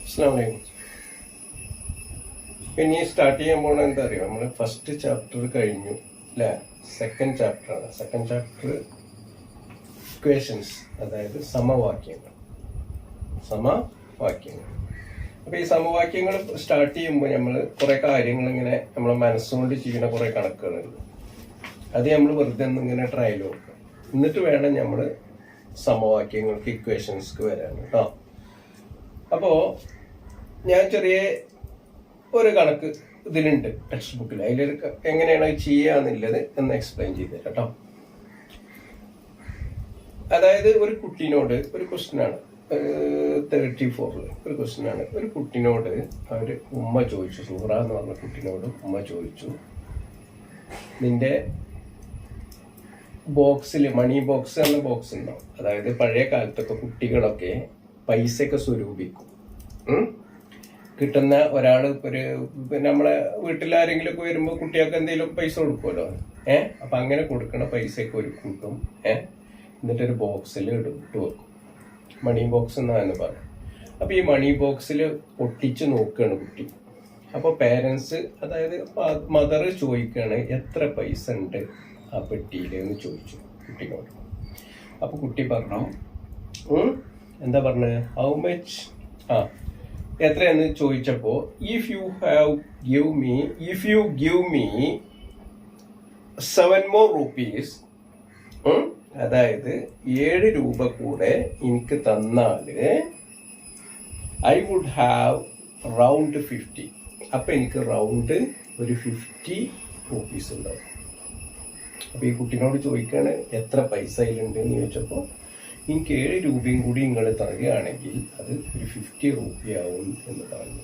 അസ്സലാമു അലൈക്കും. ഇനി സ്റ്റാർട്ട് ചെയ്യാൻ പോകണ എന്താ അറിയോ, നമ്മൾ ഫസ്റ്റ് ചാപ്റ്റർ കഴിഞ്ഞു അല്ലേ? സെക്കൻഡ് ചാപ്റ്ററാണ്. സെക്കൻഡ് ചാപ്റ്റർ ഇക്വേഷൻസ്, അതായത് സമവാക്യങ്ങൾ. അപ്പൊ ഈ സമവാക്യങ്ങൾ സ്റ്റാർട്ട് ചെയ്യുമ്പോൾ നമ്മൾ കുറെ കാര്യങ്ങൾ ഇങ്ങനെ നമ്മളെ മനസ്സുകൊണ്ട് ചെയ്യുന്ന കുറെ കണക്കുകളുണ്ട്. അത് നമ്മൾ വെറുതെ ഇങ്ങനെ ട്രയൽ നോക്കുക, എന്നിട്ട് വേണം നമ്മൾ സമവാക്യങ്ങൾക്ക് ഇക്വേഷൻസ്ക്ക് വരാൻ കേട്ടോ. അപ്പോ ഞാൻ ചെറിയ ഒരു കണക്ക് ഇതിലുണ്ട് ടെക്സ്റ്റ് ബുക്കിൽ, അതിലൊരു എങ്ങനെയാണ് ചെയ്യാന്നുള്ളത് എന്ന് എക്സ്പ്ലെയിൻ ചെയ്ത് തരാം കേട്ടോ. അതായത് ഒരു കുട്ടീനോട് ഒരു ക്വസ്റ്റ്യനാണ്, 34 ഒരു ക്വസ്റ്റ്യനാണ്. ഒരു കുട്ടീനോട് അവര് ഉമ്മ ചോദിച്ചു, സൂറ എന്ന് പറഞ്ഞ കുട്ടീനോട് ഉമ്മ ചോദിച്ചു, നിന്റെ ബോക്സിൽ മണി ബോക്സ് എന്ന ബോക്സ് ഉണ്ടാവും. അതായത് പഴയ കാലത്തൊക്കെ കുട്ടികളൊക്കെ പൈസയൊക്കെ സ്വരൂപിക്കും. കിട്ടുന്ന ഒരാൾ ഒരു നമ്മളെ വീട്ടിലാരെങ്കിലും ഒക്കെ വരുമ്പോൾ കുട്ടികൾക്ക് എന്തെങ്കിലും പൈസ കൊടുക്കുമല്ലോ. അപ്പൊ അങ്ങനെ കൊടുക്കണ പൈസയൊക്കെ ഒരു കൂട്ടും. എന്നിട്ടൊരു ബോക്സിൽ ഇട്ട് വെക്കും. മണി ബോക്സ് എന്നാണ് പറയും. അപ്പൊ ഈ മണി ബോക്സിൽ പൊട്ടിച്ച് നോക്കുകയാണ് കുട്ടി. അപ്പൊ പേരൻസ്, അതായത് മദർ ചോദിക്കുകയാണ്, എത്ര പൈസ ഉണ്ട് ആ പെട്ടിയിൽ എന്ന് ചോദിച്ചു കുട്ടിനോട്. അപ്പൊ കുട്ടി പറഞ്ഞു, എന്താ പറഞ്ഞത്, ഹൗ മച്ച്, എത്രയെന്ന് ചോദിച്ചപ്പോ, if you give me 7 more rupees, അതായത് 7 രൂപ കൂടെ എനിക്ക് തന്നാല് ഐ വുഡ് ഹാവ് റൗണ്ട് 50. അപ്പൊ എനിക്ക് റൗണ്ട് ഒരു 50 rupees ഉണ്ടാവും. അപ്പൊ ഈ കുട്ടിനോട് ചോദിക്കാണ്, എത്ര പൈസ അതിലുണ്ട് എന്ന് ചോദിച്ചപ്പോ, എനിക്ക് 7 രൂപയും കൂടി നിങ്ങൾ തരികയാണെങ്കിൽ അത് ഒരു 50 രൂപയാവും എന്ന് പറഞ്ഞു.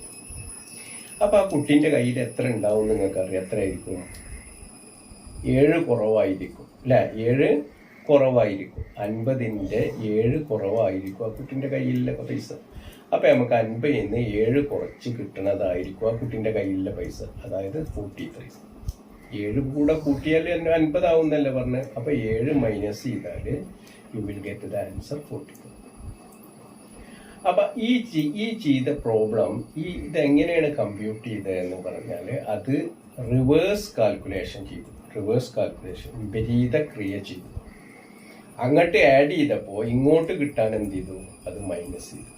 അപ്പൊ ആ കുട്ടീന്റെ കയ്യിൽ എത്ര ഉണ്ടാവും നിങ്ങൾക്ക് അറിയാം? എത്ര ആയിരിക്കും? 7 കുറവായിരിക്കും അല്ലെ? 7 കുറവായിരിക്കും. 50ന്റെ 7 കുറവായിരിക്കും ആ കുട്ടീന്റെ കയ്യിലെ പൈസ. അപ്പൊ നമുക്ക് 50ന്ന് 7 കുറച്ച് കിട്ടുന്നതായിരിക്കും ആ കുട്ടീന്റെ കയ്യിലെ പൈസ, അതായത് 43. 7 കൂടെ കൂട്ടിയാൽ 50 ആവുന്നല്ലേ പറഞ്ഞ്. അപ്പൊ 7 മൈനസ് ചെയ്താല് you will get the answer 44. അപ്പൊ ഈ ചെയ്ത പ്രോബ്ലം ഇതെങ്ങനെയാണ് കമ്പ്യൂട്ട് ചെയ്തതെന്ന് പറഞ്ഞാൽ, അത് റിവേഴ്സ് കാൽക്കുലേഷൻ ചെയ്തു. വിപരീത ക്രിയ ചെയ്തു. അങ്ങോട്ട് ആഡ് ചെയ്തപ്പോ ഇങ്ങോട്ട് കിട്ടാൻ എന്ത് ചെയ്തു? അത് മൈനസ് ചെയ്തു.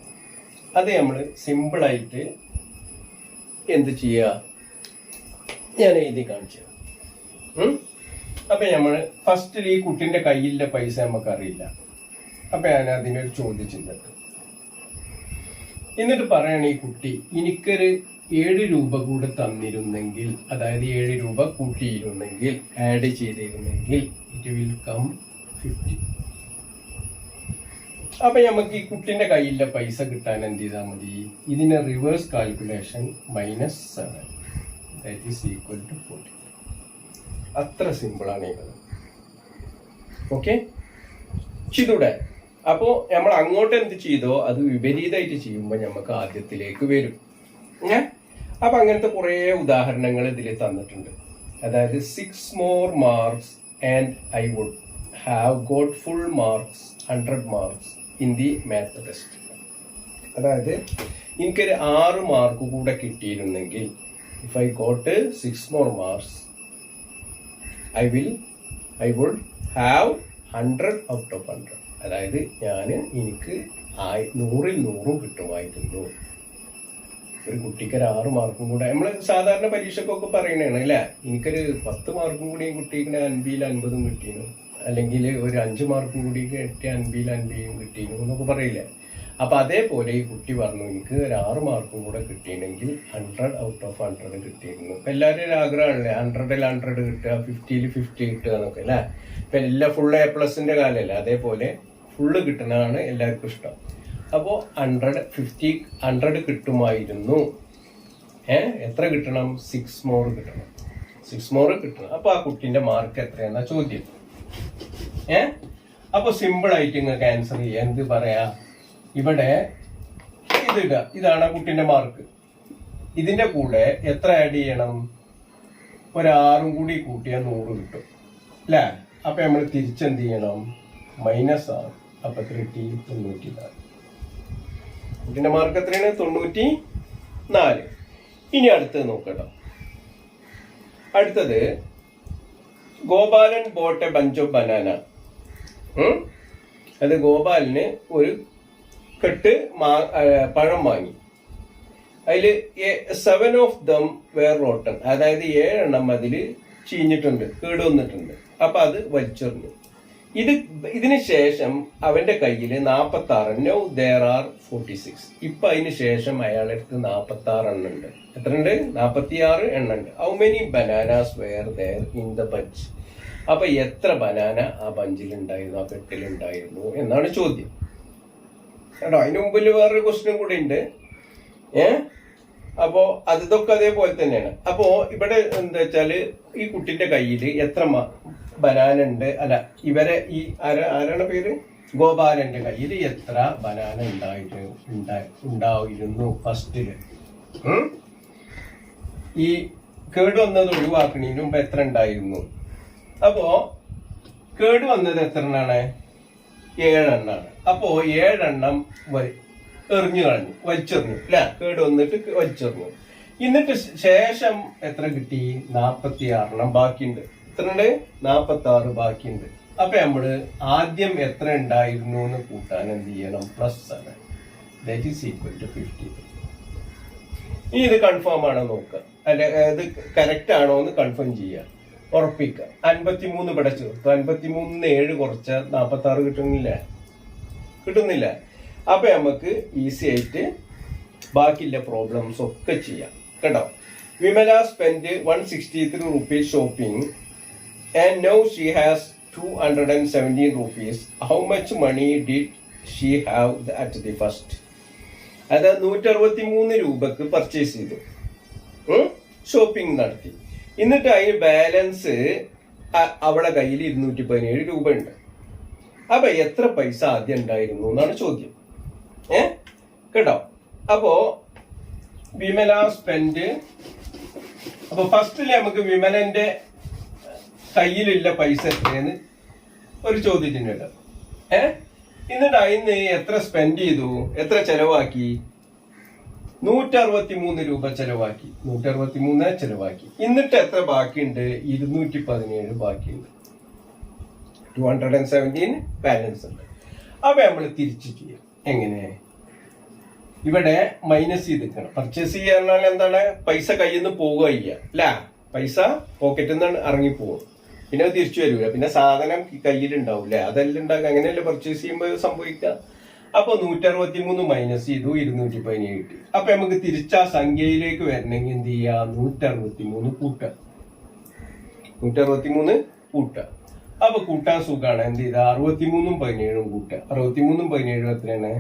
അത് നമ്മൾ സിമ്പിളായിട്ട് എന്ത് ചെയ്യുക, ഞാൻ എഴുതി കാണിച്ചു. അപ്പൊ നമ്മള് ഫസ്റ്റിൽ ഈ കുട്ടിന്റെ കയ്യിലെ പൈസ നമുക്കറിയില്ല. അപ്പൊ ഞാൻ അതിനൊരു ചോദ്യം ചെയ്തിട്ട് എന്നിട്ട് പറയണ, ഈ കുട്ടി എനിക്കൊരു 7 രൂപ കൂടെ തന്നിരുന്നെങ്കിൽ, അതായത് 7 രൂപ കൂട്ടിയിരുന്നെങ്കിൽ, ആഡ് ചെയ്തിരുന്നെങ്കിൽ ഇറ്റ് വിൽ കം 50. അപ്പൊ നമുക്ക് ഈ കുട്ടിന്റെ കയ്യിലെ പൈസ കിട്ടാൻ എന്ത് ചെയ്താൽ മതി? ഇതിന് reverse calculation -7 that is equal to 40. അത്ര സിമ്പിളാണ് ഇത്. ഓക്കെ, ചെയ്തൂടെ? അപ്പോ നമ്മൾ അങ്ങോട്ട് എന്ത് ചെയ്തോ അത് വിപരീതമായിട്ട് ചെയ്യുമ്പോൾ നമുക്ക് ആദ്യത്തിലേക്ക് വരും. അപ്പൊ അങ്ങനത്തെ കുറെ ഉദാഹരണങ്ങൾ ഇതിൽ തന്നിട്ടുണ്ട്. അതായത് 6 more marks and I would have got full marks, 100 marks in the math test. അതായത് എനിക്കൊരു 6 മാർക്ക് കൂടെ കിട്ടിയിരുന്നെങ്കിൽ, if I got 6 more marks, I would have 100 out of 100. അതായത് എനിക്ക് 100ൽ 100 കിട്ടുമായിരുന്നു. ഒരു കുട്ടിക്ക് ഒരു 6 മാർക്കും കൂടെ, നമ്മള് സാധാരണ പരീക്ഷക്കൊക്കെ പറയണതാണ് അല്ലെ, എനിക്കൊരു 10 മാർക്കും കൂടി കുട്ടിക്ക് 50ൽ 50 കിട്ടിയിരുന്നു, അല്ലെങ്കിൽ ഒരു 5 മാർക്കും കൂടി കിട്ടിയ 50ൽ 50 കിട്ടിയിരുന്നു എന്നൊക്കെ പറയില്ലേ. അപ്പൊ അതേപോലെ ഈ കുട്ടി പറഞ്ഞു, എനിക്ക് ഒരു 6 മാർക്കും കൂടെ കിട്ടിയിരുന്നെങ്കിൽ 100 out of 100 കിട്ടിയിരുന്നു. ഇപ്പൊ എല്ലാവരും ഒരു ആഗ്രഹമാണല്ലേ 100ൽ 100 കിട്ടുക, 50ൽ 50 കിട്ടുക എന്നൊക്കെ അല്ലെ. ഇപ്പൊ എല്ലാം ഫുൾ A+ന്റെ കാലമല്ലേ, അതേപോലെ ഫുള്ള് കിട്ടുന്നതാണ് എല്ലാവർക്കും ഇഷ്ടം. അപ്പോ 100 കിട്ടുമായിരുന്നു. എത്ര കിട്ടണം? 6 more കിട്ടണം. 6 more കിട്ടണം. അപ്പൊ ആ കുട്ടിന്റെ മാർക്ക് എത്രയാണെന്ന ചോദ്യം. അപ്പൊ സിമ്പിൾ ആയിട്ട് നിങ്ങൾക്ക് ആൻസർ ചെയ്യാൻ എന്ത് പറയാ, ഇവിടെ ഇതിടുക. ഇതാണ് ആ കുട്ടിന്റെ മാർക്ക്. ഇതിന്റെ കൂടെ എത്ര ആഡ് ചെയ്യണം? ഒരു 6 കൂടി കൂട്ടിയാൽ 100 കിട്ടും അല്ലേ. അപ്പൊ നമ്മൾ തിരിച്ചെന്ത് ചെയ്യണം? -6. അപ്പൊ 3 90. കുട്ടിന്റെ മാർക്ക് എത്രയാണ്? 94. ഇനി അടുത്തത് നോക്കട്ടോ. അടുത്തത് Gopalan boat a bunch of banana. അത് ഗോപാലന് ഒരു കെട്ട് പഴം വാങ്ങി. അതില് 7 ഓഫ് ദം വേർ റോട്ടൺ, അതായത് 7 എണ്ണം അതില് ചീഞ്ഞിട്ടുണ്ട്, കേടുവന്നിട്ടുണ്ട്. അപ്പൊ അത് വലിച്ചെറിഞ്ഞു. ഇതിന് ശേഷം അവന്റെ കയ്യിൽ 46. No there are 46. ഇപ്പൊ അതിന് ശേഷം അയാളുടെ അടുത്ത് 46 എണ്ണം ഉണ്ട്. എത്ര ഉണ്ട്? 46 എണ്ണം ഉണ്ട്. How many bananas were there in the bunch? അപ്പൊ എത്ര ബനാന ആ ബഞ്ചിൽ ഉണ്ടായിരുന്നു, ആ കെട്ടിലുണ്ടായിരുന്നു എന്നാണ് ചോദ്യം കേട്ടോ. അതിന് മുമ്പിൽ വേറൊരു ക്വസ്റ്റ്യൻ കൂടി ഉണ്ട്. അപ്പോ അതൊക്കെ അതേപോലെ തന്നെയാണ്. അപ്പോ ഇവിടെ എന്താ വെച്ചാല് ഈ കുട്ടിന്റെ കയ്യിൽ എത്ര ബനാന ഉണ്ട്, അല്ല ഇവരെ ഈ ആരാണ് പേര്, ഗോപാലന്റെ കയ്യിൽ എത്ര ബനാന ഉണ്ടായിരുന്നു ഫസ്റ്റില്. ഈ കേട് വന്നത് ഒഴിവാക്കണതിന് മുമ്പ് എത്ര ഉണ്ടായിരുന്നു? അപ്പോ കേട് വന്നത് എത്ര എണ്ണാണ്? 7 എണ്ണാണ്. അപ്പോ 7 എണ്ണം എറിഞ്ഞു കളഞ്ഞു, വലിച്ചെറിഞ്ഞു അല്ലെ? കേട് വന്നിട്ട് വലിച്ചെറിഞ്ഞു. എന്നിട്ട് ശേഷം എത്ര കിട്ടി? 46 എണ്ണം ബാക്കിയുണ്ട്. എത്ര ഉണ്ട്? 46 ബാക്കിയുണ്ട്. അപ്പൊ നമ്മള് ആദ്യം എത്ര ഉണ്ടായിരുന്നു എന്ന് കൂട്ടാൻ എന്ത് ചെയ്യണം? +7. That is equal to 53. ഇനി ഇത് കൺഫേം ആണോ നോക്കുക, അല്ലെ ഇത് കറക്റ്റ് ആണോ എന്ന് കൺഫേം ചെയ്യുക, ഉറപ്പിക്കുക. 53 ഇവിടെ ചേർത്തു. 53 7 കുറച്ച 46 കിട്ടുന്നില്ല. അപ്പൊ നമുക്ക് ഈസി ആയിട്ട് ബാക്കിയുള്ള പ്രോബ്ലംസ് ഒക്കെ ചെയ്യാം കേട്ടോ. Vimala spend 163 rupees shopping and now she has 217 rupees. How much money did she have at the first? അത് 163 രൂപക്ക് പർച്ചേസ് ചെയ്തു, ഷോപ്പിംഗ് നടത്തി. എന്നിട്ട് അതിന് ബാലൻസ് അവളെ കയ്യിൽ 217 രൂപ ഉണ്ട്. അപ്പൊ എത്ര പൈസ ആദ്യം ഉണ്ടായിരുന്നു എന്നാണ് ചോദ്യം കേട്ടോ. അപ്പോ വിമല സ്പെൻഡ്, അപ്പൊ ഫസ്റ്റില് നമുക്ക് വിമലന്റെ കയ്യിലുള്ള പൈസ എത്രയെന്ന് ഒരു ചോദ്യത്തിനുണ്ട്. എന്നിട്ട് അതിന് എത്ര സ്പെൻഡ് ചെയ്തു, എത്ര ചെലവാക്കി? 163 രൂപ ചെലവാക്കി. 163 ചെലവാക്കി. എന്നിട്ട് എത്ര ബാക്കിയുണ്ട്? 217 ബാക്കിയുണ്ട്. 217 ബാലൻസ് ഉണ്ട്. അപ്പൊ നമ്മൾ തിരിച്ചു ചെയ്യാം. എങ്ങനെ? ഇവിടെ മൈനസ് ചെയ്തിരിക്കണം. പർച്ചേസ് ചെയ്യാൻ എന്താണ്? പൈസ കയ്യിൽ നിന്ന് പോവുക ചെയ്യുക അല്ല, പൈസ പോക്കറ്റിൽ നിന്ന് ഇറങ്ങിപ്പോവും, പിന്നെ അത് തിരിച്ചു വരില്ല, പിന്നെ സാധനം കയ്യിലുണ്ടാവില്ല, അതെല്ലാം ഉണ്ടാകുക. അങ്ങനെയല്ലേ പർച്ചേസ് ചെയ്യുമ്പോൾ സംഭവിക്കുക. അപ്പൊ 163 മൈനസ് ചെയ്തു, 217 കിട്ടി. അപ്പൊ നമുക്ക് തിരിച്ച സംഖ്യയിലേക്ക് വരണമെങ്കിൽ എന്ത് ചെയ്യാ? 163 കൂട്ടുക. 163 കൂട്ടുക. അപ്പൊ കൂട്ടാൻ സുഖമാണ്. എന്ത് ചെയ്താ? 63 17 കൂട്ടുക. 63 17 എത്രയാണ്?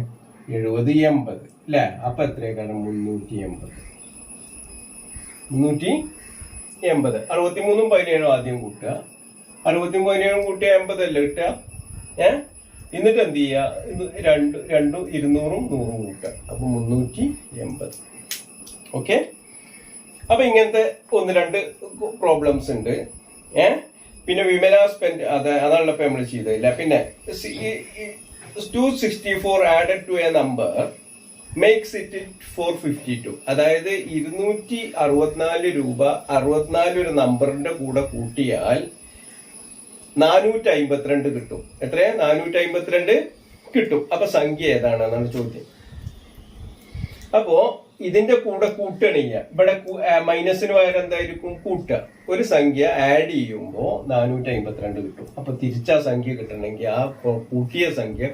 70 80 അല്ലെ? അപ്പൊ എത്രയൊക്കെയാണ്? 380. 380. 63 17 ആദ്യം കൂട്ടുക. 63 17 കൂട്ടിയ 80 അല്ലേ കിട്ടുക? എന്നിട്ട് എന്ത് ചെയ്യാ? 2 200 100 കൂട്ടുക. അപ്പൊ 380. ഓക്കെ. അപ്പൊ ഇങ്ങനത്തെ 1-2 പ്രോബ്ലംസ് ഉണ്ട്. പിന്നെ വിമല സ്പെൻഡ് അതാണല്ലോ ഇപ്പൊ നമ്മൾ ചെയ്തില്ല. പിന്നെ 264 added to a number makes it 452. അതായത് 264 രൂപ 64 ഒരു നമ്പറിന്റെ കൂടെ കൂട്ടിയാൽ 452 കിട്ടും. എത്ര? 452 കിട്ടും. അപ്പൊ സംഖ്യ ഏതാണെന്നാണ് ചോദ്യം. അപ്പോ ഇതിന്റെ കൂടെ കൂട്ടണില്ല. ഇവിടെ മൈനസിന് പകരം എന്തായിരിക്കും? കൂട്ടുക. ഒരു സംഖ്യ ആഡ് ചെയ്യുമ്പോ 452 കിട്ടും. അപ്പൊ തിരിച്ച സംഖ്യ കിട്ടണമെങ്കിൽ ആ കൂട്ടിയ സംഖ്യ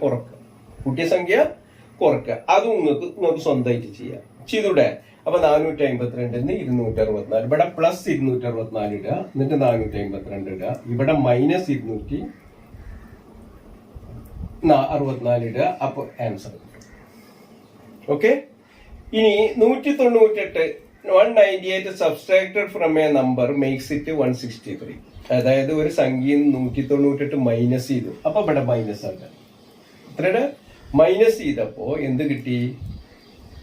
കുറക്കുക. അതും നിങ്ങൾക്ക് സ്വന്തമായിട്ട് ചെയ്യാം. ചെയ്തൂടെ? അപ്പൊ 452 264. ഇവിടെ പ്ലസ് 264 ഇടുക, എന്നിട്ട് 452 ഇടുക. ഇവിടെ മൈനസ് 264 ഇടുക. അപ്പൊ ആൻസർ കിട്ടും. ഓക്കെ. ഇനി 198 198 subtracted from A number makes it 163. അതായത് ഒരു സംഖ്യയിൽ 198 മൈനസ് ചെയ്തു. അപ്പൊ ഇവിടെ മൈനസ് ആക്കുക. എത്രയുടെ മൈനസ് ചെയ്തപ്പോ എന്ത് കിട്ടി?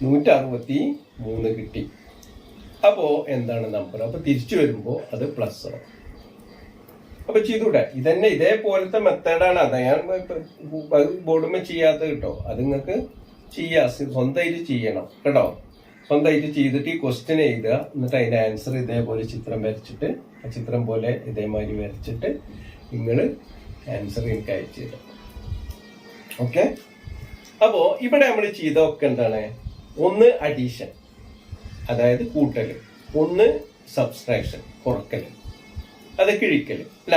163 കിട്ടി. അപ്പോ എന്താണ് നമ്പർ? അപ്പൊ തിരിച്ചു വരുമ്പോ അത് പ്ലസ് ആണ്. അപ്പൊ ചെയ്തൂടെ? ഇതന്നെ ഇതേപോലത്തെ മെത്തേഡാണ്. അത് ഞാൻ ബോർഡുമേ ചെയ്യാത്തത് കേട്ടോ. അത് നിങ്ങൾക്ക് സ്വന്തമായിട്ട് ചെയ്യണം കേട്ടോ. സ്വന്തമായിട്ട് ചെയ്തിട്ട് ഈ ക്വസ്റ്റ്യൻ എഴുതുക. എന്നിട്ട് അതിന്റെ ആൻസർ ഇതേപോലെ ചിത്രം വരച്ചിട്ട് ആ ചിത്രം പോലെ ഇതേമാതിരി വരച്ചിട്ട് നിങ്ങൾ ആൻസർ എനിക്ക് അയച്ചു തരാം. ഓക്കെ. അപ്പോ ഇവിടെ നമ്മൾ ചെയ്തൊക്കെ എന്താണ്? ഒന്ന് അഡീഷൻ, അതായത് കൂട്ടല്, ഒന്ന് സബ്സ്ട്രാക്ഷൻ, കുറക്കല്, അത് കിഴിക്കല് അല്ല.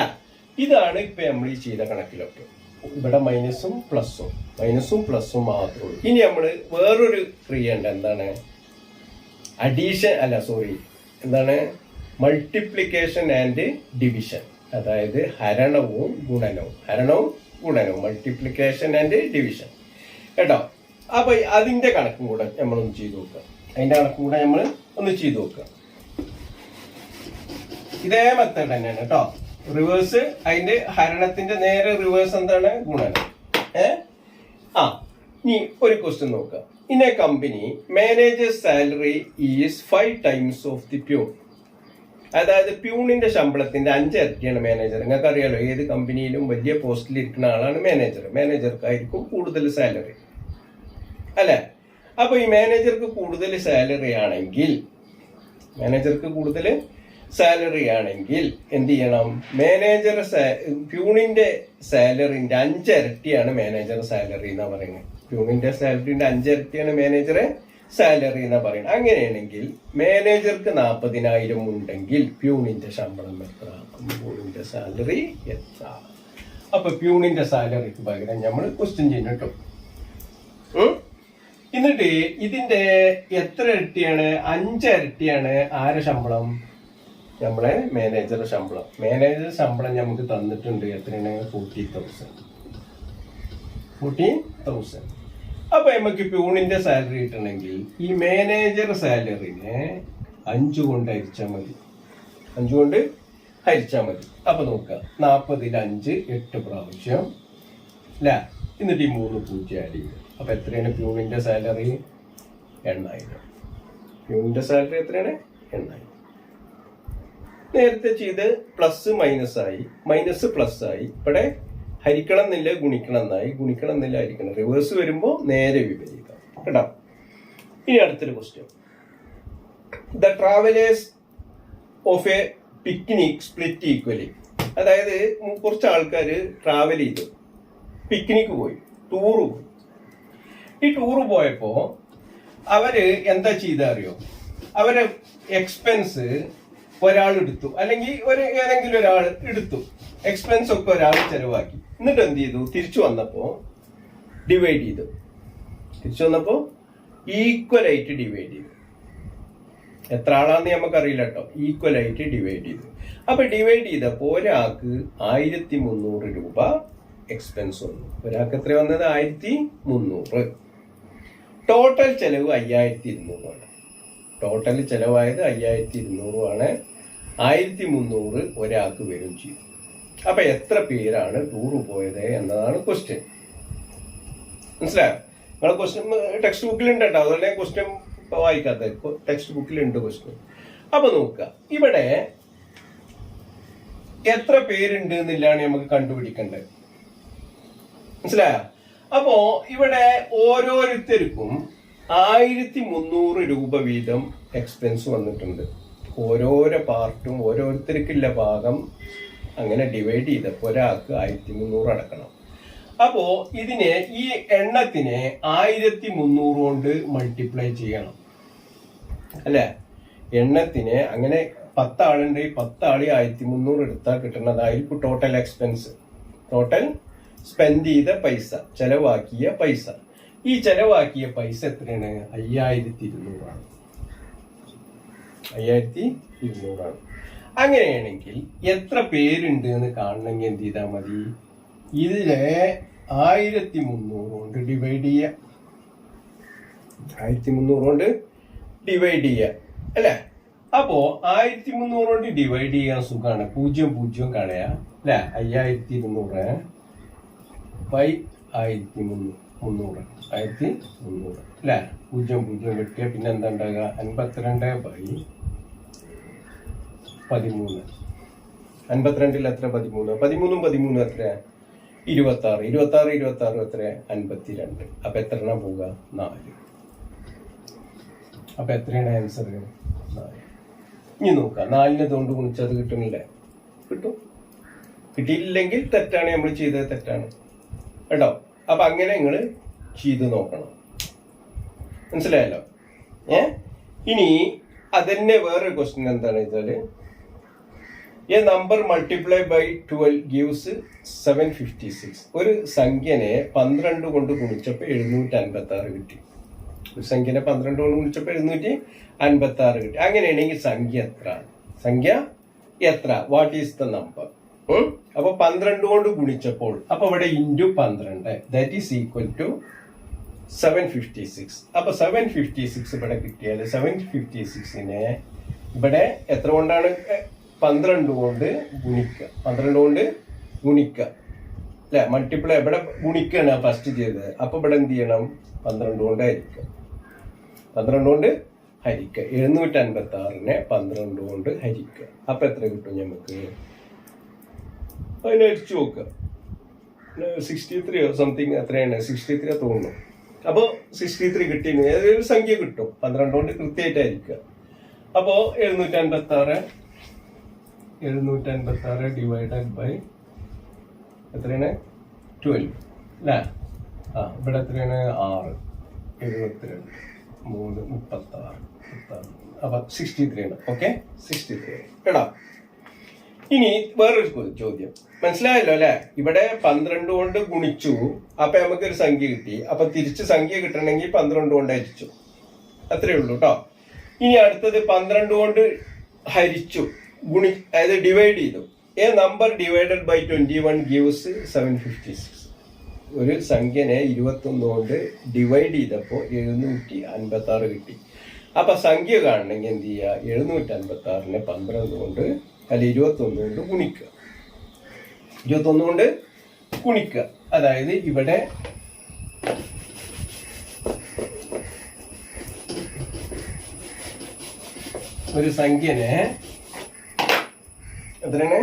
ഇതാണ് ഇപ്പൊ നമ്മൾ ഈ ചെയ്ത കണക്കിലൊക്കെ. ഇവിടെ മൈനസും പ്ലസും മാത്രമേ ഉള്ളൂ. ഇനി നമ്മൾ വേറൊരു ക്രിയ ഉണ്ട്. എന്താണ്? അഡീഷൻ അല്ല, സോറി, എന്താണ്? മൾട്ടിപ്ലിക്കേഷൻ ആൻഡ് ഡിവിഷൻ, അതായത് ഹരണവും ഗുണനവും മൾട്ടിപ്ലിക്കേഷൻ ആൻഡ് ഡിവിഷൻ കേട്ടോ. അപ്പൊ അതിന്റെ കണക്കും കൂടെ നമ്മളൊന്ന് ചെയ്തു നോക്കുക. നമ്മൾ ചെയ്തു നോക്കുക. ഇതേ മെത്തേഡ് തന്നെയാണ് കേട്ടോ. റിവേഴ്സ്, അതിന്റെ ഹരണത്തിന്റെ നേരെ റിവേഴ്സ് എന്താണ്? ഗുണനം. ഇനി ഒരു ക്വസ്റ്റ്യൻ നോക്കുക. In A company manager salary is 5 times of the peon. അതായത് പ്യൂണിന്റെ ശമ്പളത്തിന്റെ 5 ഇരട്ടിയാണ് മാനേജർ. നിങ്ങൾക്ക് അറിയാലോ, ഏത് കമ്പനിയിലും വലിയ പോസ്റ്റിൽ ഇരിക്കുന്ന ആളാണ് മാനേജർ. മാനേജർക്കായിരിക്കും കൂടുതൽ സാലറി അല്ലെ. അപ്പൊ ഈ മാനേജർക്ക് കൂടുതൽ സാലറി ആണെങ്കിൽ എന്ത് ചെയ്യണം? പ്യൂണിന്റെ സാലറിന്റെ 5 ഇരട്ടിയാണ് മാനേജർ സാലറി എന്നാ പറയുന്നത്. പ്യൂണിന്റെ സാലറിന്റെ 5 ഇരട്ടിയാണ് മാനേജറെ സാലറി എന്നാ പറയുന്നത്. അങ്ങനെയാണെങ്കിൽ മാനേജർക്ക് 40,000 ഉണ്ടെങ്കിൽ പ്യൂണിന്റെ ശമ്പളം എത്ര? പ്യൂണിന്റെ സാലറി എത്ര? അപ്പൊ പ്യൂണിന്റെ സാലറിക്ക് പകരം നമ്മൾ ക്വസ്റ്റ്യൻ ചെയ്യുന്നു കേട്ടോ. എന്നിട്ട് ഇതിന്റെ എത്ര ഇരട്ടിയാണ്? 5 ഇരട്ടിയാണ് ആരെ ശമ്പളം? നമ്മളെ മാനേജറുടെ ശമ്പളം. നമുക്ക് തന്നിട്ടുണ്ട് എത്രയാണ്? 40,000. അപ്പൊ നമുക്ക് പ്യൂണിന്റെ സാലറി കിട്ടണമെങ്കിൽ ഈ മാനേജർ സാലറിനെ 5 കൊണ്ട് ഹരിച്ചാൽ മതി. അപ്പൊ നോക്കുക, 40ൽ 5 8 പ്രാവശ്യം അല്ല. എന്നിട്ട് ഈ 3 0 ആഡ് ചെയ്യുക. അപ്പൊ എത്രയാണ് പ്യൂണിന്റെ സാലറി? 8,000. പ്യൂണിന്റെ സാലറി എത്രയാണ്? 8,000. നേരത്തെ ചെയ്ത് പ്ലസ് മൈനസ് ആയി, മൈനസ് പ്ലസ് ആയി. ഇവിടെ ഹരിക്കണം എന്നില്ല, ഗുണിക്കണം എന്നില്ല, ഹരിക്കണം. റിവേഴ്സ് വരുമ്പോ നേരെ വിപരീതം കേട്ടോ. ഇനി അടുത്തൊരു question. The travellers of A picnic split equally. അതായത് കുറച്ച് ആൾക്കാര് ട്രാവൽ ചെയ്തു, പിക്നിക്ക് പോയി, ടൂറ് പോയി. ഈ ടൂറ് പോയപ്പോ അവര് എന്താ ചെയ്ത അറിയോ? അവരെ എക്സ്പെൻസ് ഒരാൾ എടുത്തു, അല്ലെങ്കിൽ ഏതെങ്കിലും ഒരാൾ എടുത്തു. എക്സ്പെൻസ് ഒക്കെ ഒരാൾ ചെലവാക്കി. എന്നിട്ട് എന്ത് ചെയ്തു? തിരിച്ചു വന്നപ്പോ ഈക്വൽ ആയിട്ട് ഡിവൈഡ് ചെയ്തു. എത്ര ആളാന്ന് നമുക്കറിയില്ല കേട്ടോ. ഈക്വൽ ആയിട്ട് ഡിവൈഡ് ചെയ്തു. അപ്പൊ ഡിവൈഡ് ചെയ്തപ്പോ ഒരാൾക്ക് 1,300 രൂപ എക്സ്പെൻസ് വന്നു. ഒരാൾക്ക് എത്ര വന്നത്? 1,300. ടോട്ടൽ ചെലവ് 5,200 ആണ്. ടോട്ടൽ ചെലവായത് 5,200 ആണ്. 1,300 ഒരാൾക്ക് വരും ചെയ്തു. അപ്പൊ എത്ര പേരാണ് ടൂറ് പോയത് എന്നതാണ് ക്വസ്റ്റ്യൻ. മനസ്സിലായോ? നിങ്ങളെ ക്വസ്റ്റ്യൻ ടെക്സ്റ്റ് ബുക്കിലുണ്ട് കേട്ടോ. അതുപോലെ ക്വസ്റ്റ്യൻ വായിക്കാത്ത ടെക്സ്റ്റ് ബുക്കിലുണ്ട് ക്വസ്റ്റ്യൻ. അപ്പൊ നോക്കുക, ഇവിടെ എത്ര പേരുണ്ട് എന്നില്ലാണ് നമുക്ക് കണ്ടുപിടിക്കേണ്ടത്. മനസ്സിലായോ? അപ്പോ ഇവിടെ ഓരോരുത്തർക്കും 1,300 രൂപ വീതം എക്സ്പെൻസ് വന്നിട്ടുണ്ട്. ഓരോരോ പാർട്ടും ഓരോരുത്തർക്കുള്ള ഭാഗം അങ്ങനെ ഡിവൈഡ് ചെയ്തപ്പോൾ ഒരാൾക്ക് 1,300 അടക്കണം. അപ്പോ ഇതിനെ, ഈ എണ്ണത്തിനെ 1,300 കൊണ്ട് മൾട്ടിപ്ലൈ ചെയ്യണം അല്ലെ. എണ്ണത്തിനെ അങ്ങനെ 10 ആളുണ്ട്. 10 ആളി 1,300 എടുത്താൽ കിട്ടുന്നതായിരിക്കും ടോട്ടൽ എക്സ്പെൻസ്. ടോട്ടൽ സ്പെൻഡ് ചെയ്ത പൈസ, ചെലവാക്കിയ പൈസ. ഈ ചെലവാക്കിയ പൈസ എത്രയാണ്? 5,200 ആണ്. 5,200 ആണ്. അങ്ങനെയാണെങ്കിൽ എത്ര പേരുണ്ട് എന്ന് കാണണമെങ്കിൽ എന്ത് ചെയ്താൽ മതി? ഇതിലെ 1,300 കൊണ്ട് ഡിവൈഡ് ചെയ്യുക. 1,300 കൊണ്ട് ഡിവൈഡ് ചെയ്യുക അല്ലെ. അപ്പോ 1,300 കൊണ്ട് ഡിവൈഡ് ചെയ്യാൻ സുഖമാണ്. 0 കളയാ അല്ലെ. 5,200 ബൈ 1,300 അല്ലെ. 0 വെട്ടിയ പിന്നെ എന്താ ഉണ്ടാകുക? 52 ബൈ 13. 52 എത്ര? 13. 13 എത്ര? 26 26 എത്ര 52. അപ്പൊ എത്ര എണ്ണം പോവുക 4. അപ്പൊ എത്രയാണ് ആൻസർ 4. ഇനി നോക്കാം 4നെ കൊണ്ട് ഗുണിച്ചത് കിട്ടുന്നില്ലേ? കിട്ടും. കിട്ടിയില്ലെങ്കിൽ തെറ്റാണ്, നമ്മൾ ചെയ്തത് തെറ്റാണ് കേട്ടോ. അപ്പൊ അങ്ങനെ നിങ്ങൾ ചെയ്ത് നോക്കണം, മനസ്സിലായല്ലോ? ഇനി അതന്നെ വേറൊരു ക്വസ്റ്റ്യൻ എന്താണെന്ന് വെച്ചാല് a number multiply by 12 gives 756. ഒരു സംഖ്യനെ 12 കൊണ്ട് ഗുണിച്ചപ്പോൾ 756 കിട്ടി. ഒരു സംഖ്യനെ 12 കൊണ്ട് ഗുണിച്ചപ്പോൾ 756 കിട്ടി. അങ്ങനെയാണെങ്കിൽ സംഖ്യ എത്ര വാട്ട് ഈസ് ദ നമ്പർ? അപ്പൊ 12 കൊണ്ട് ഗുണിച്ചപ്പോൾ അപ്പൊ ഇവിടെ into 12 that is equal to 756. അപ്പൊ 756 ഇവിടെ കിട്ടിയാൽ 756നെ ഇവിടെ എത്ര കൊണ്ടാണ് 12 കൊണ്ട് ഗുണിക്കുക. 12 കൊണ്ട് ഗുണിക്കുക അല്ലെ, മൾട്ടിപ്ലൈ. ഇവിടെ ഗുണിക്കാണ് ഫസ്റ്റ് ചെയ്തത്. അപ്പൊ ഇവിടെ എന്ത് ചെയ്യണം? 12 കൊണ്ട് ഹരിക്കുക. 12 കൊണ്ട് ഹരിക്കുക. 756നെ 12 കൊണ്ട് ഹരിക്കുക. അപ്പൊ എത്ര കിട്ടും നമുക്ക്? അതിനെ അരിച്ചു നോക്കുക. 63 സംതിങ് എത്രയാണ്? 63 തോന്നുന്നു. അപ്പോ 63 കിട്ടി. ഏതൊരു സംഖ്യ കിട്ടും 12 കൊണ്ട് കൃത്യമായിട്ടായിരിക്കുക. അപ്പോ 756 ഡിവൈഡഡ് ബൈ എത്രയാണ്? 12 അല്ലേ? ഇവിടെ എത്രയാണ്? 6 72 3 36. അപ്പൊ 63 ആണ്. ഓക്കെ, 63 കേടാ. ഇനി വേറൊരു ചോദ്യം മനസ്സിലായല്ലോ അല്ലെ? ഇവിടെ 12 കൊണ്ട് ഗുണിച്ചു, അപ്പൊ നമുക്കൊരു സംഖ്യ കിട്ടി. അപ്പൊ തിരിച്ച് സംഖ്യ കിട്ടണമെങ്കിൽ 12 കൊണ്ട് ഹരിച്ചു. അത്രേ ഉള്ളൂ കേട്ടോ. ഇനി അടുത്തത് 12 കൊണ്ട് ഹരിച്ചു, അതായത് ഡിവൈഡ് ചെയ്തു. A number divided by 21 gives 756. ഒരു സംഖ്യനെ 21 കൊണ്ട് ഡിവൈഡ് ചെയ്തപ്പോൾ 756 കിട്ടി. അപ്പൊ സംഖ്യ കാണണമെങ്കിൽ എന്ത് ചെയ്യുക? 756നെ 12 കൊണ്ട് അല്ല 21 കൊണ്ട് ഗുണിക്കുക. 21 കൊണ്ട് ഗുണിക്കുക. അതായത് ഇവിടെ ഒരു സംഖ്യനെ എത്രയാണ്?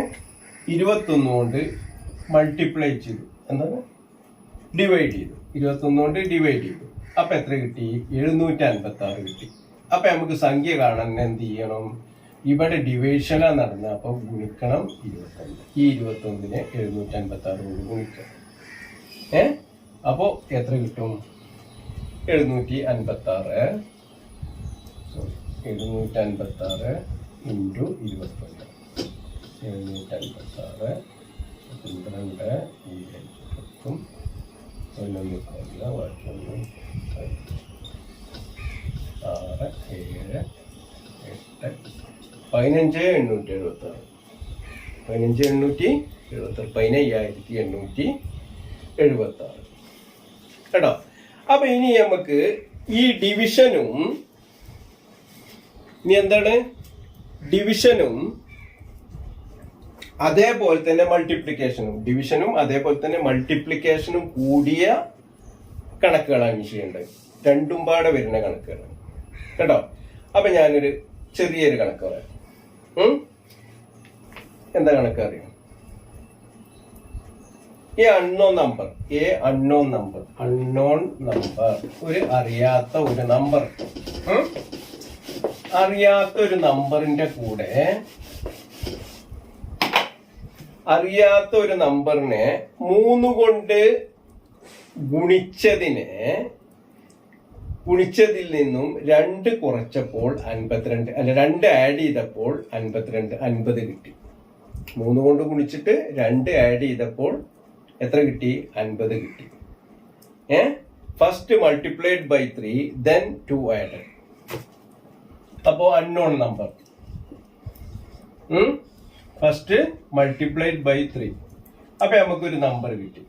21 കൊണ്ട് മൾട്ടിപ്ലൈ ചെയ്തു. എന്താണ്? ഡിവൈഡ് ചെയ്തു. 21 കൊണ്ട് ഡിവൈഡ് ചെയ്തു. അപ്പൊ എത്ര കിട്ടി? 756 കിട്ടി. അപ്പൊ നമുക്ക് സംഖ്യ കാണാൻ എന്ത് ചെയ്യണം? ഇവിടെ ഡിവിഷനാ നടന്ന, അപ്പൊ ഗുണിക്കണം 21. ഈ 21നെ 756 കൊണ്ട് ഗുണിക്കണം. അപ്പോ എത്ര കിട്ടും? 756 ഇൻറ്റു 21. 756 12 ഈ 10 11 ബാക്കിയൊന്നും 6 7 8 15876. 15876 കേട്ടോ. അപ്പൊ ഇനി നമുക്ക് ഈ ഡിവിഷനും ഇനി എന്താണ്? ഡിവിഷനും അതേപോലെ തന്നെ മൾട്ടിപ്ലിക്കേഷനും. ഡിവിഷനും അതേപോലെ തന്നെ മൾട്ടിപ്ലിക്കേഷനും കൂടിയ കണക്കുകളാണ് ചെയ്യേണ്ടത്. രണ്ടും പാടെ വരുന്ന കണക്കുകളാണ് കേട്ടോ. അപ്പൊ ഞാനൊരു ചെറിയൊരു കണക്ക് പറയാം. എന്താ കണക്ക് അറിയാം? അൺനോൺ നമ്പർ ഒരു അറിയാത്ത ഒരു നമ്പറിന്റെ കൂടെ അറിയാത്ത ഒരു നമ്പറിനെ 3 കൊണ്ട് ഗുണിച്ചതിൽ നിന്നും 2 കുറച്ചപ്പോൾ 52, അല്ല 2 ആഡ് ചെയ്തപ്പോൾ 50 കിട്ടി. 3 കൊണ്ട് ഗുണിച്ചിട്ട് 2 ആഡ് ചെയ്തപ്പോൾ എത്ര കിട്ടി? 50 കിട്ടി. First multiplied by 3 then 2 added. അപ്പോ unknown number first multiplied by 3. അപ്പൊ നമുക്കൊരു നമ്പർ കിട്ടി.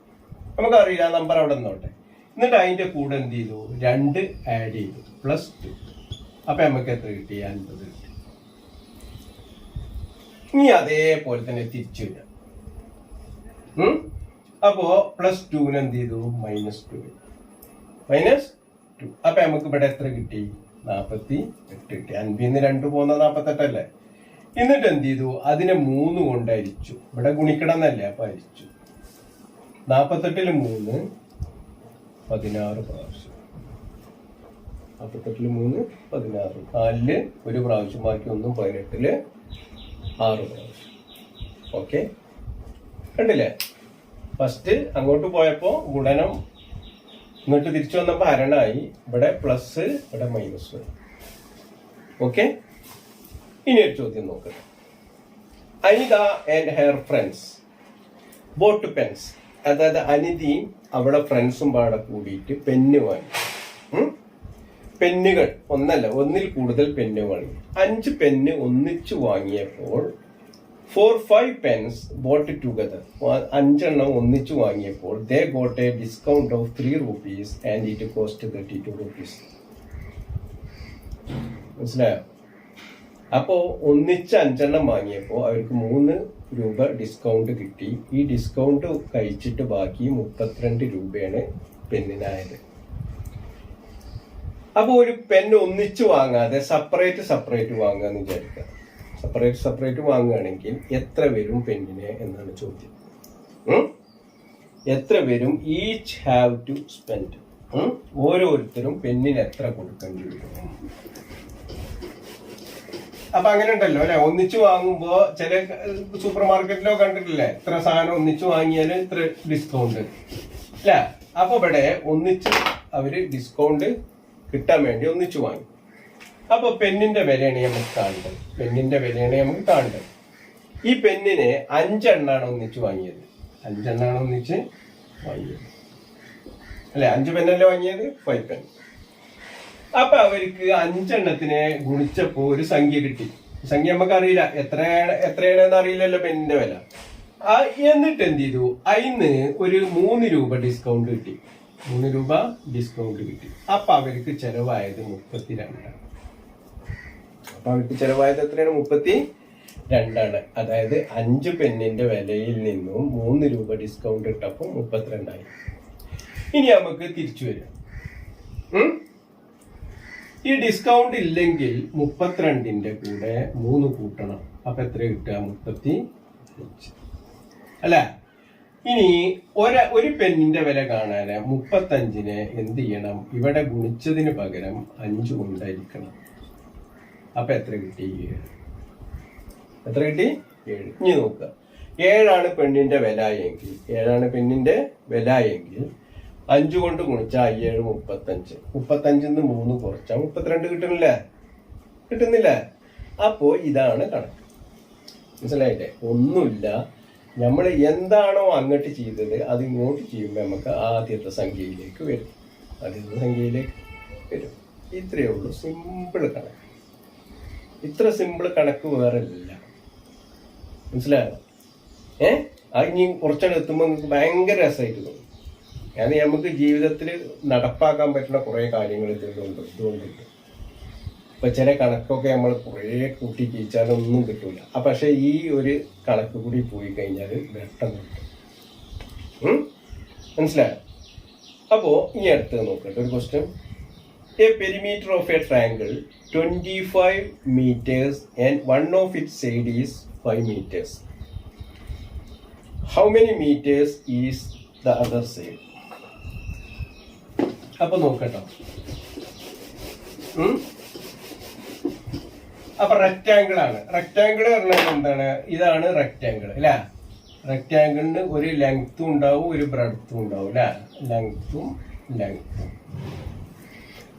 നമുക്കറിയില്ല നമ്പർ അവിടെ നിന്നോട്ടെ. എന്നിട്ട് അതിന്റെ കൂടെ എന്ത് ചെയ്തു? 2 ആഡ് ചെയ്തു +2. അപ്പൊ നമുക്ക് എത്ര കിട്ടി? 50 കിട്ടി. ഇനി അതേപോലെ തന്നെ തിരിച്ചു വരാം. അപ്പോ +2 എന്ത് ചെയ്തു? -2. അപ്പൊ നമുക്ക് ഇവിടെ എത്ര കിട്ടി? 48 കിട്ടി. 50 2 പോകുന്ന 48 അല്ലേ? എന്നിട്ട് എന്ത് ചെയ്തു? അതിനെ 3 കൊണ്ട് ഹരിച്ചു. ഇവിടെ ഗുണിക്കണം എന്നല്ലേ, അപ്പൊ ഹരിച്ചു. 48 3 16 പ്രാവശ്യം. 48 3 16, 4 ഒരു പ്രാവശ്യം, ബാക്കി 1 18 6 പ്രാവശ്യം. ഓക്കെ, കണ്ടില്ലേ? ഫസ്റ്റ് അങ്ങോട്ട് പോയപ്പോ ഗുണനം, ഇങ്ങോട്ട് തിരിച്ചു വന്നപ്പോ ഹരണായി. ഇവിടെ പ്ലസ്, ഇവിടെ മൈനസ്. ഓക്കെ, ഇനി ഒരു ചോദ്യം നോക്കുക. Anita and her friends bought pens. അതായത് അനിതയും അവളെ ഫ്രണ്ട്സും പാടെ കൂടിയിട്ട് പെന്ന് വാങ്ങി. പെന്നുകൾ ഒന്നല്ല, ഒന്നിൽ കൂടുതൽ പെന്ന് വാങ്ങി. 5 പെന്ന് ഒന്നിച്ചു വാങ്ങിയപ്പോൾ 4-5 pens bought together. 5 എണ്ണം ഒന്നിച്ചു വാങ്ങിയപ്പോൾ they got a discount of 3 rupees and it cost 32 rupees. മനസ്സിലായോ? അപ്പോ ഒന്നിച്ച് 5 എണ്ണം വാങ്ങിയപ്പോൾ അവർക്ക് 3 രൂപ ഡിസ്കൗണ്ട് കിട്ടി. ഈ ഡിസ്കൗണ്ട് കഴിച്ചിട്ട് ബാക്കി 32 രൂപയാണ് പെന്നിനായത്. അപ്പൊ ഒരു പെൻ ഒന്നിച്ചു വാങ്ങാതെ സെപ്പറേറ്റ് വാങ്ങാന്ന് വിചാരിക്കുക. സെപ്പറേറ്റ് വാങ്ങുകയാണെങ്കിൽ എത്ര വരും പെന്നിന് എന്നാണ് ചോദ്യം. എത്ര വരും? Each have to spend. ഓരോരുത്തരും പെന്നിന് എത്ര കൊടുക്കേണ്ടി വരും? അപ്പൊ അങ്ങനെ ഉണ്ടല്ലോ അല്ലെ, ഒന്നിച്ചു വാങ്ങുമ്പോ ചില സൂപ്പർ മാർക്കറ്റിലോ കണ്ടിട്ടില്ലേ, ഇത്ര സാധനം ഒന്നിച്ചു വാങ്ങിയാൽ ഇത്ര ഡിസ്കൗണ്ട് അല്ലെ. അപ്പൊ ഇവിടെ ഒന്നിച്ച് അവര് ഡിസ്കൗണ്ട് കിട്ടാൻ വേണ്ടി ഒന്നിച്ചു വാങ്ങി. അപ്പൊ പെന്നിന്റെ വിലയാണ് നമുക്ക് കാണേണ്ടത്. ഈ പെന്നിന് 5 എണ്ണാണ് ഒന്നിച്ച് വാങ്ങിയത്. 5 എണ്ണാണ് ഒന്നിച്ച് വാങ്ങിയത് അല്ലെ. 5 പെന്നല്ലേ വാങ്ങിയത്, 5 പെൻ. അപ്പൊ അവർക്ക് 5 എണ്ണത്തിനെ ഗുണിച്ചപ്പോ ഒരു സംഖ്യ കിട്ടി. സംഖ്യ നമുക്ക് അറിയില്ല, എത്രയാണെന്ന് അറിയില്ലല്ലോ പെന്നിന്റെ വില. എന്നിട്ട് എന്ത് ചെയ്തു? അതിന് ഒരു 3 രൂപ ഡിസ്കൗണ്ട് കിട്ടി. 3 രൂപ ഡിസ്കൗണ്ട് കിട്ടി. അപ്പൊ അവർക്ക് ചെലവായത് 32. അപ്പൊ അവർക്ക് ചെലവായത് എത്രയാണ്? 32. അതായത് 5 പെന്നിന്റെ വിലയിൽ നിന്നും 3 രൂപ ഡിസ്കൗണ്ട് ഇട്ടപ്പോ 32 ആയി. ഇനി നമുക്ക് തിരിച്ചു വരാം. ഈ ഡിസ്കൗണ്ട് ഇല്ലെങ്കിൽ 32ന്റെ കൂടെ 3 കൂട്ടണം. അപ്പൊ എത്ര കിട്ടുക? 35 അല്ല. ഇനി ഒരു പെന്നിന്റെ വില കാണാന് 35നെ എന്ത് ചെയ്യണം? ഇവിടെ ഗുണിച്ചതിന് പകരം 5 കൊണ്ടായിരിക്കണം. അപ്പൊ എത്ര കിട്ടി? 7. എത്ര കിട്ടി? 7. ഇനി നോക്കുക, 7 പെണ്ണിന്റെ വില എങ്കിൽ 5 കൊണ്ട് ഗുണിച്ചാൽ 7 35. 35ന്ന് 3 കുറച്ചാൽ 32 കിട്ടുന്നില്ല. അപ്പോ ഇതാണ് കണക്ക്. മനസ്സിലായില്ലേ? ഒന്നുമില്ല, നമ്മൾ എന്താണോ അങ്ങോട്ട് ചെയ്തത് അത് ഇങ്ങോട്ട് ചെയ്യുമ്പോൾ നമുക്ക് ആദ്യത്തെ സംഖ്യയിലേക്ക് വരും. ഇത്രയേ ഉള്ളൂ, സിമ്പിൾ കണക്ക്. ഇത്ര സിമ്പിൾ കണക്ക് വേറെ ഇല്ല. മനസ്സിലായോ? അത് ഇനി കുറച്ചവിടെ എത്തുമ്പോൾ നിങ്ങൾക്ക് ഭയങ്കര രസമായിട്ട് തോന്നും. കാരണം നമുക്ക് ജീവിതത്തിൽ നടപ്പാക്കാൻ പറ്റുന്ന കുറേ കാര്യങ്ങൾ ഇതുകൊണ്ടുണ്ട്. ഇപ്പൊ ചില കണക്കൊക്കെ നമ്മൾ കുറേ കൂട്ടി ജയിച്ചാലൊന്നും കിട്ടൂല. പക്ഷെ ഈ ഒരു കണക്ക് കൂടി പോയി കഴിഞ്ഞാൽ പെട്ടെന്ന് കിട്ടും. മനസ്സിലായോ? അപ്പോ ഇനി അടുത്തത് നോക്കട്ടെ ഒരു question. A perimeter of a triangle 25 meters and one of its side is 5 meters. How many meters is the other side? അപ്പൊ നോക്കട്ടോ. അപ്പൊ റെക്റ്റാങ്കിൾ ആണ്. റെക്റ്റാങ്കിൾ പറഞ്ഞാൽ എന്താണ്? ഇതാണ് റെക്റ്റാങ്കിൾ അല്ലെ. റെക്റ്റാങ്കിളിന് ഒരു ലെങ്ത്തും ഉണ്ടാവും, ഒരു ബ്രെഡ്ത്തും ഉണ്ടാവും അല്ലെ. ലെങ്ത്തും.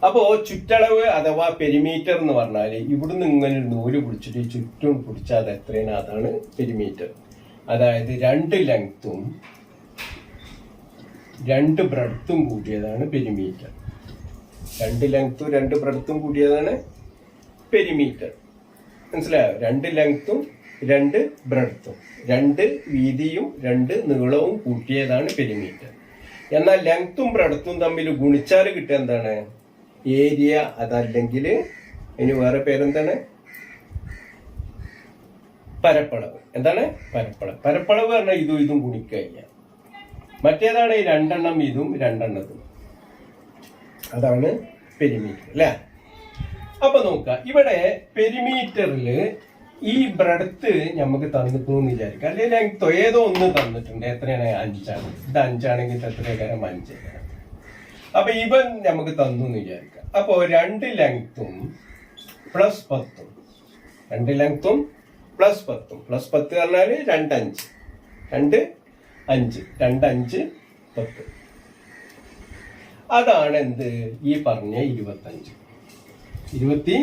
അപ്പോ ചുറ്റളവ് അഥവാ പെരിമീറ്റർ എന്ന് പറഞ്ഞാല് ഇവിടുന്ന് ഇങ്ങനെ നൂല് പിടിച്ചിട്ട് ചുറ്റും പിടിച്ചാൽ അത് എത്രയാണ്? അതാണ് പെരിമീറ്റർ. അതായത് 2 ലെങ്ത്തും 2 ബ്രെഡ്ത്തും കൂടിയതാണ് പെരിമീറ്റർ. 2 ലെങ്ത്തും 2 ബ്രെഡ്ത്തും കൂടിയതാണ് പെരിമീറ്റർ. മനസ്സിലായോ? 2 ലെങ്ത്തും 2 ബ്രെഡ്ത്തും, 2 വീതിയും 2 നീളവും കൂട്ടിയതാണ് പെരിമീറ്റർ. എന്നാൽ ലെങ്ത്തും ബ്രെഡ്ത്തും തമ്മിൽ ഗുണിച്ചാൽ കിട്ടുക എന്താണ്? ഏരിയ. അതല്ലെങ്കിൽ അതിന് വേറെ പേരെന്താണ്? പരപ്പളവ്. എന്താണ്? പരപ്പളവ് പറഞ്ഞാൽ ഇതും ഗുണിക്കഴിഞ്ഞാൽ മറ്റേതാണ് ഈ 2 എണ്ണം ഇതും 2 എണ്ണതും. അതാണ് പെരിമീറ്റർ അല്ലെ. അപ്പൊ നോക്കുക, ഇവിടെ പെരിമീറ്ററില് ഈ ബ്രെഡ്ത്ത് നമുക്ക് തന്നിട്ടു എന്ന് വിചാരിക്കാം, അല്ലെങ്കിൽ ഞങ്ങൾക്ക് ഏതോ ഒന്ന് തന്നിട്ടുണ്ട്. എത്രയാണ്? 5ആണ്. ഇത് 5ആണെങ്കിൽ എത്രയേക്കാരം? 5. അപ്പൊ ഇവൻ നമുക്ക് തന്നു എന്ന് വിചാരിക്കാം. അപ്പോ 2 ലെങ്ത്തും പ്ലസ് 10, 2 ലെങ്ത്തും പ്ലസ് 10, പ്ലസ് 10 പറഞ്ഞാല് 2 5, 2 5, 2 5 10. അതാണ് എന്ത്? ഈ പറഞ്ഞ 25. 25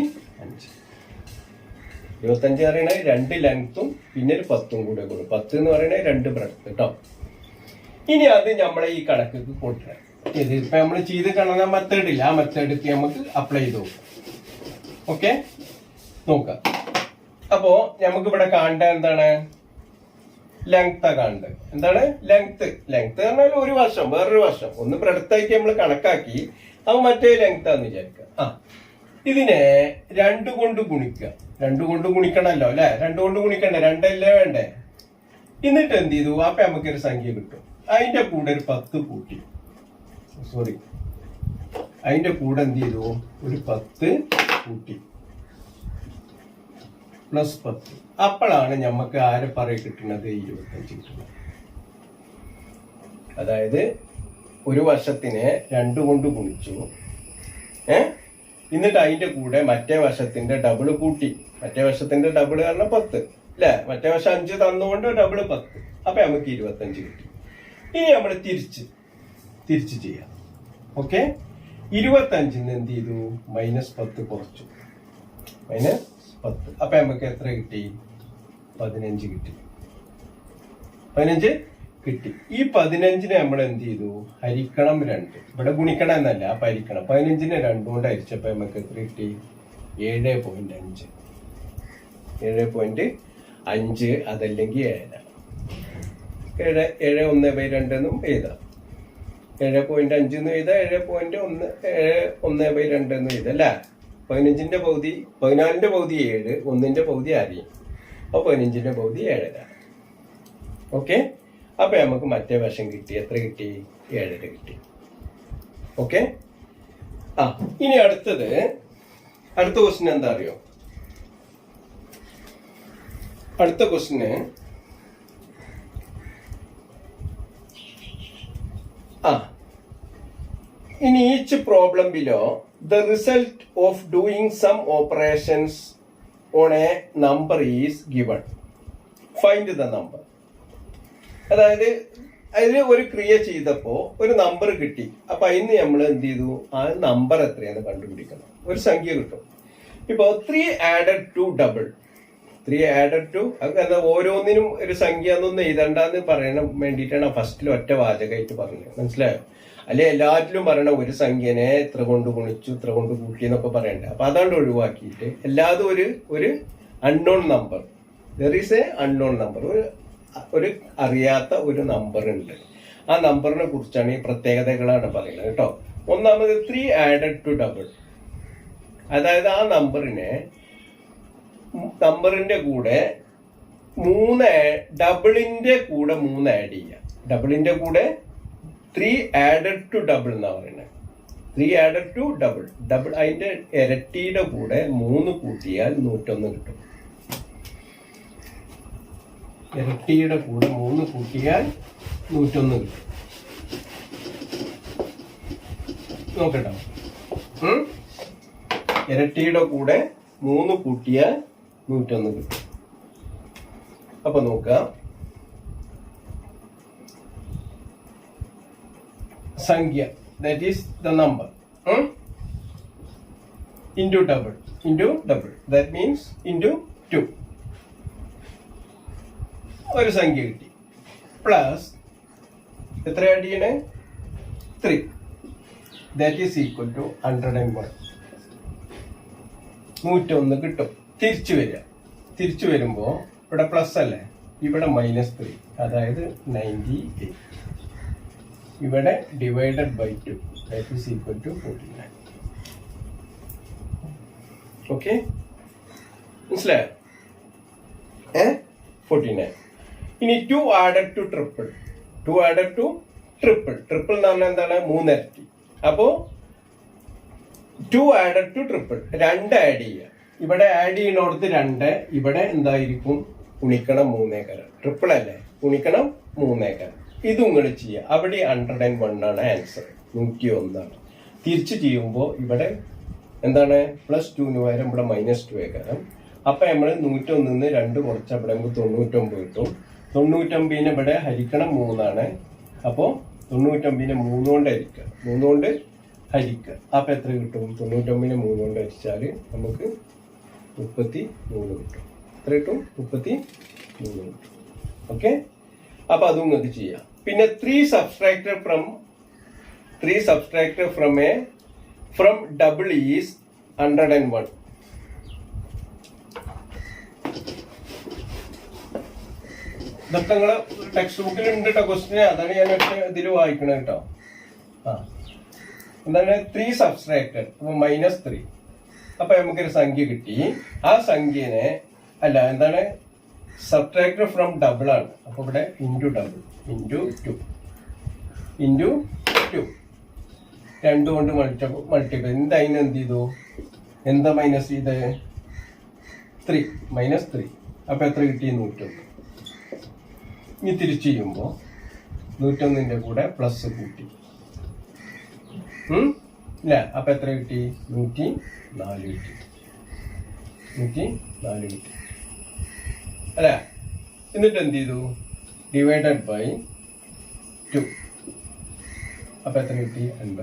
പറയണത് 2 ലെങ്ത്തും പിന്നെ ഒരു 10 കൂടെ കൊടുക്കും. 10 എന്ന് പറയുന്നത് 2 ബ്രെഡ്ത്ത് കേട്ടോ. ഇനി അത് നമ്മളെ ഈ കണക്ക് കൊണ്ടുവരാം. ഇത് ഇപ്പൊ നമ്മൾ ചെയ്ത് കാണുന്ന മെത്തേഡ് ഇല്ല, ആ മെത്തേഡ് നമുക്ക് അപ്ലൈ ചെയ്ത് നോക്കാം. ഓക്കെ, നോക്കാം. അപ്പോ നമുക്ക് ഇവിടെ കാണേണ്ട എന്താണ്? ലെങ്ത് കാണേണ്ടത്. എന്താണ് ലെങ്ത്? ലെങ്ത് പറഞ്ഞാൽ ഒരു വശം വേറൊരു വശം ഒന്ന് ബ്രെഡ്ത്തായിട്ട് നമ്മൾ കണക്കാക്കി, അപ്പൊ മറ്റേ ലെങ്ത് ആന്ന് വിചാരിക്കുക. ഇതിനെ 2 കൊണ്ട് ഗുണിക്കുക. 2 കൊണ്ട് ഗുണിക്കണല്ലോ അല്ലെ? 2 കൊണ്ട് ഗുണിക്കണ്ടേ? 2 അല്ലേ വേണ്ടേ? എന്നിട്ട് എന്ത് ചെയ്തു? അപ്പൊ നമുക്കൊരു സംഖ്യ കിട്ടും. അതിന്റെ കൂടെ ഒരു 10 കൂട്ടി, സോറി, അതിന്റെ കൂടെ എന്ത് ചെയ്തു? ഒരു 10 കൂട്ടി, പ്ലസ് 10. അപ്പോഴാണ് നമുക്ക് ആരെ പറയ കിട്ടുന്നത്? 25 കിട്ടുന്നത്. അതായത് ഒരു വർഷത്തിനെ 2 കൊണ്ട് ഗുണിച്ചു, എന്നിട്ട് അതിന്റെ കൂടെ മറ്റേ വർഷത്തിന്റെ ഡബിൾ കൂട്ടി. മറ്റേ വർഷത്തിന്റെ ഡബിൾ കാരണം 10 അല്ലെ? മറ്റേ വർഷം 5 തന്നുകൊണ്ട് ഡബിൾ 10. അപ്പൊ നമുക്ക് 25 കിട്ടി. ഇനി നമ്മൾ തിരിച്ച് ചെയ്യാം. ഓക്കെ, 25 എന്ത് ചെയ്തു? -10 കുറച്ചു, -10. അപ്പൊ നമുക്ക് എത്ര കിട്ടി? 15 കിട്ടി. 15 കിട്ടി. ഈ 15നെ നമ്മൾ എന്ത് ചെയ്തു? ഹരിക്കണം 2. ഇവിടെ ഗുണിക്കണം എന്നല്ല, അപ്പൊ ഹരിക്കണം. 15നെ 2 കൊണ്ട് ഹരിച്ചപ്പോ നമുക്ക് എത്ര കിട്ടി? 7.5. 7.5 അതല്ലെങ്കിൽ 7 7.1/2 എന്നും എഴുതാം. 7.5 എന്ന് എഴുതാം, 7.1/2 എന്നും എഴുതാം അല്ലേ? 15ന്റെ പകുതി 14ന്റെ പകുതി 7, 1ന്റെ പകുതി 6, അപ്പൊ 15ന്റെ പകുതി 7. ഓക്കെ, അപ്പൊ നമുക്ക് മറ്റേ വശം കിട്ടി. എത്ര കിട്ടി? 7 കിട്ടി. ഓക്കെ, ഇനി അടുത്ത ക്വസ്റ്റ്യൻ എന്താ അറിയോ? അടുത്ത question in each problem below the result of doing some operations on a number is given. Find the number. അതായത് അതിൽ ഒരു ക്രിയ ചെയ്തപ്പോ ഒരു നമ്പർ കിട്ടി. അപ്പൊ അതിന് നമ്മൾ എന്ത് ചെയ്തു? ആ നമ്പർ എത്രയാണെന്ന് കണ്ടുപിടിക്കണം. ഒരു സംഖ്യ കിട്ടും. ഇപ്പൊ 3 added to double, 3 added to, അത് ഓരോന്നിനും ഒരു സംഖ്യ എന്നൊന്നും എഴുതണ്ടെന്ന് പറയാൻ വേണ്ടിയിട്ടാണ് ഫസ്റ്റിൽ ഒറ്റ വാചകമായിട്ട് പറഞ്ഞത്. മനസ്സിലായോ? അല്ലെ എല്ലാറ്റിലും പറയണ ഒരു സംഖ്യനെ ഇത്ര കൊണ്ട് ഗുണിച്ചു, ഇത്ര കൊണ്ട് കൂട്ടി എന്നൊക്കെ പറയണ്ടേ. അപ്പൊ അതാണ്ട് ഒഴിവാക്കിയിട്ട് എല്ലാതും ഒരു unknown number, there is A unknown number, ഒരു അറിയാത്ത ഒരു നമ്പർ ഉണ്ട്. ആ നമ്പറിനെ കുറിച്ചാണ് ഈ പ്രത്യേകതകളാണ് പറയുന്നത് കേട്ടോ. ഒന്നാമത് 3 added to double, അതായത് ആ നമ്പറിന്റെ കൂടെ 3 ഡബിളിന്റെ കൂടെ 3 ആഡ് ചെയ്യാം. ഡബിളിന്റെ കൂടെ 3 added to double എന്നാ പറയുന്നത്. 3 added to double, അതിന്റെ ഇരട്ടിയുടെ കൂടെ 3 കൂട്ടിയാൽ 101 കിട്ടും. ഇരട്ടിയുടെ കൂടെ 3 കൂട്ടിയാൽ 101 കിട്ടും. നോക്കട്ടോ, ഇരട്ടിയുടെ കൂടെ 3 കൂട്ടിയാൽ 101 കിട്ടും. അപ്പൊ നോക്കാം, സംഖ്യ, that is the number, into double, that means into 2. ഒരു സംഖ്യ കിട്ടി. പ്ലസ് എത്ര ആഡ് ചെയ്യണേ? 3, that is equal to 101. 101 കിട്ടും. തിരിച്ചു വരുമ്പോ ഇവിടെ പ്ലസ് അല്ലേ, ഇവിടെ -3, അതായത് 98. ഇവിടെ divided by 2, that is equal to 49. Okay, മനസ്സിലായോ? 49. ഇനി 2 added to triple, 2 added to triple എന്ന് പറഞ്ഞാൽ എന്താണ്? 3 ഇരട്ടി. അപ്പോ 2 added to triple, 2 ആഡ് ചെയ്യുക. ഇവിടെ ആഡ് ചെയ്യുന്നിടത്ത് 2, ഇവിടെ എന്തായിരിക്കും ഗുണിക്കണം 3 ട്രിപ്പിൾ അല്ലേ, ഗുണിക്കണം 3. ഇതും നിങ്ങൾ ചെയ്യുക. അവിടെ 101 ആണ് ആൻസർ, 101 ആണ്. തിരിച്ച് ചെയ്യുമ്പോൾ ഇവിടെ എന്താണ് +2 പകരം ഇവിടെ -2 അപ്പൊ നമ്മൾ 101 2 കുറച്ച് അവിടെ നമുക്ക് 99 കിട്ടും. 99 ഇവിടെ ഹരിക്കണം 3 ആണ്. അപ്പോ 99 3 കൊണ്ട് ഹരിക്കുക, 3 കൊണ്ട് ഹരിക്കുക. അപ്പൊ എത്ര കിട്ടും? 99 3 കൊണ്ട് ഹരിച്ചാല് നമുക്ക് 33 കിട്ടും. എത്ര കിട്ടും? 33 കിട്ടും. ഓക്കെ, അപ്പൊ അതും നിങ്ങൾക്ക് ചെയ്യാം. പിന്നെ 3 subtracted from double is 101. ഇതൊക്കെ നിങ്ങളെ ടെക്സ്റ്റ് ബുക്കിൽ ഉണ്ട് കേട്ടോ ക്വസ്റ്റ്യൻ. അതാണ് ഞാൻ ഇതിൽ വായിക്കണത് കേട്ടോ. എന്താണ് 3 subtracted, അപ്പൊ -3. അപ്പൊ നമുക്കൊരു സംഖ്യ കിട്ടി. ആ സംഖ്യനെ അല്ല എന്താണ് സബ്ട്രാക്ട് ഫ്രം ഡബിൾ ആണ്. അപ്പൊ ഇവിടെ ഇൻറ്റു ഡബിൾ ഇൻറ്റു 2 2 കൊണ്ട് മൾട്ടിപ്ലൈ എന്തായാലും എന്ത് ചെയ്തു? എന്താ മൈനസ് ചെയ്ത്? 3 -3. അപ്പൊ എത്ര കിട്ടി? 101. ഇനി തിരിച്ചു ചെയ്യുമ്പോ 101ന്റെ കൂടെ പ്ലസ് കൂട്ടി ഇല്ല. അപ്പൊ എത്ര കിട്ടി? 104 കിട്ടി. 104 കിട്ടി അല്ലേ? എന്നിട്ട് എന്ത് ചെയ്തു? Divided by 2. അപ്പൊ എത്ര കിട്ടി? 52.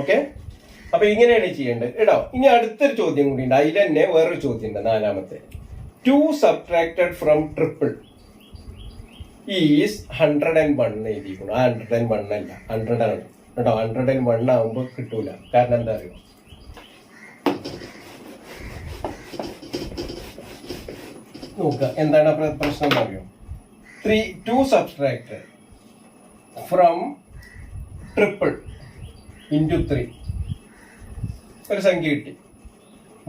ഓക്കെ, അപ്പൊ ഇങ്ങനെയാണ് ചെയ്യേണ്ടത് കേട്ടോ. ഇനി അടുത്തൊരു ചോദ്യം കൂടി ഉണ്ട്. അതിൽ തന്നെ വേറൊരു ചോദ്യം ഉണ്ട്, 4ാമത്തെ. 2 subtracted from triple is 101 എഴുതിയിരിക്കുന്നു. ആ 101 അല്ല, 100 ആണ് കേട്ടോ. 101 ആവുമ്പോ കിട്ടൂല. കാരണം എന്താ അറിയോ? നോക്കുക എന്താണ് പ്രശ്നം എന്ന് അറിയോ? 2 subtracted from triple into 3 ഒരു സംഖ്യ കിട്ടി.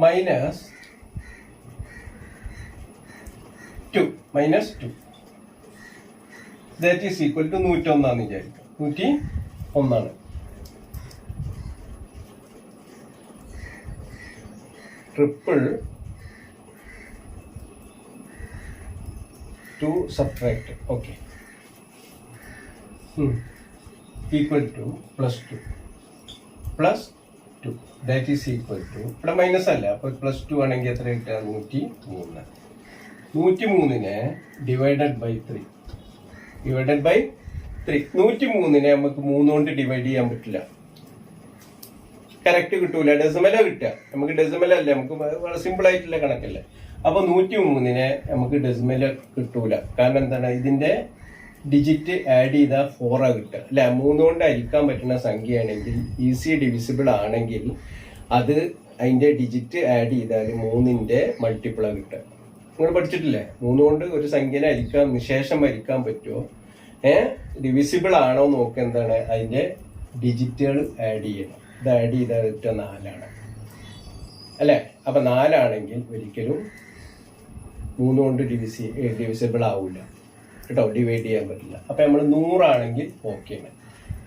-2 that is equal to 101 ആണെന്ന് വിചാരിക്കും. 101 ആണ്. Triple 2 subtracted, okay, equal to +2 that is equal to ഇവിടെ മൈനസ് അല്ല, അപ്പൊ +2 ആണെങ്കിൽ എത്ര കിട്ടുക? 103. 103നെ ഡിവൈഡഡ് ബൈ 3 103നെ നമുക്ക് 3 കൊണ്ട് ഡിവൈഡ് ചെയ്യാൻ പറ്റില്ല. കറക്റ്റ് കിട്ടൂല. ഡെസിമല കിട്ടുക. നമുക്ക് ഡെസിമല അല്ലേ, നമുക്ക് വളരെ സിമ്പിൾ ആയിട്ടുള്ള കണക്കല്ലേ. അപ്പൊ 103നെ നമുക്ക് ഡെസിമല കിട്ടൂല. കാരണം എന്താണ്? ഇതിന്റെ ഡിജിറ്റ് ആഡ് ചെയ്താൽ 4 കിട്ടുക അല്ലെ. 3 കൊണ്ട് ഹരിക്കാൻ പറ്റുന്ന സംഖ്യയാണെങ്കിൽ, ഈസി ഡിവിസിബിൾ ആണെങ്കിൽ, അത് അതിന്റെ ഡിജിറ്റ് ആഡ് ചെയ്താൽ 3ന്റെ മൾട്ടിപ്പിളാ കിട്ടുക. നിങ്ങൾ പഠിച്ചിട്ടില്ലേ? 3 കൊണ്ട് ഒരു സംഖ്യനെ ഹരിക്കാൻ നിശേഷം ഹരിക്കാൻ പറ്റുമോ? ഡിവിസിബിൾ ആണോ നോക്കുക. എന്താണ്? അതിന്റെ ഡിജിറ്റുകൾ ആഡ് ചെയ്യണം. ഇത് ആഡ് ചെയ്താൽ 4 അല്ലെ. അപ്പൊ 4 ആണെങ്കിൽ ഒരിക്കലും 3 കൊണ്ട് ഡിവിസിബിൾ ആവില്ല കേട്ടോ, ഡിവൈഡ് ചെയ്യാൻ പറ്റില്ല. അപ്പൊ നമ്മൾ 100 ആണെങ്കിൽ ഓക്കെ ആണ്.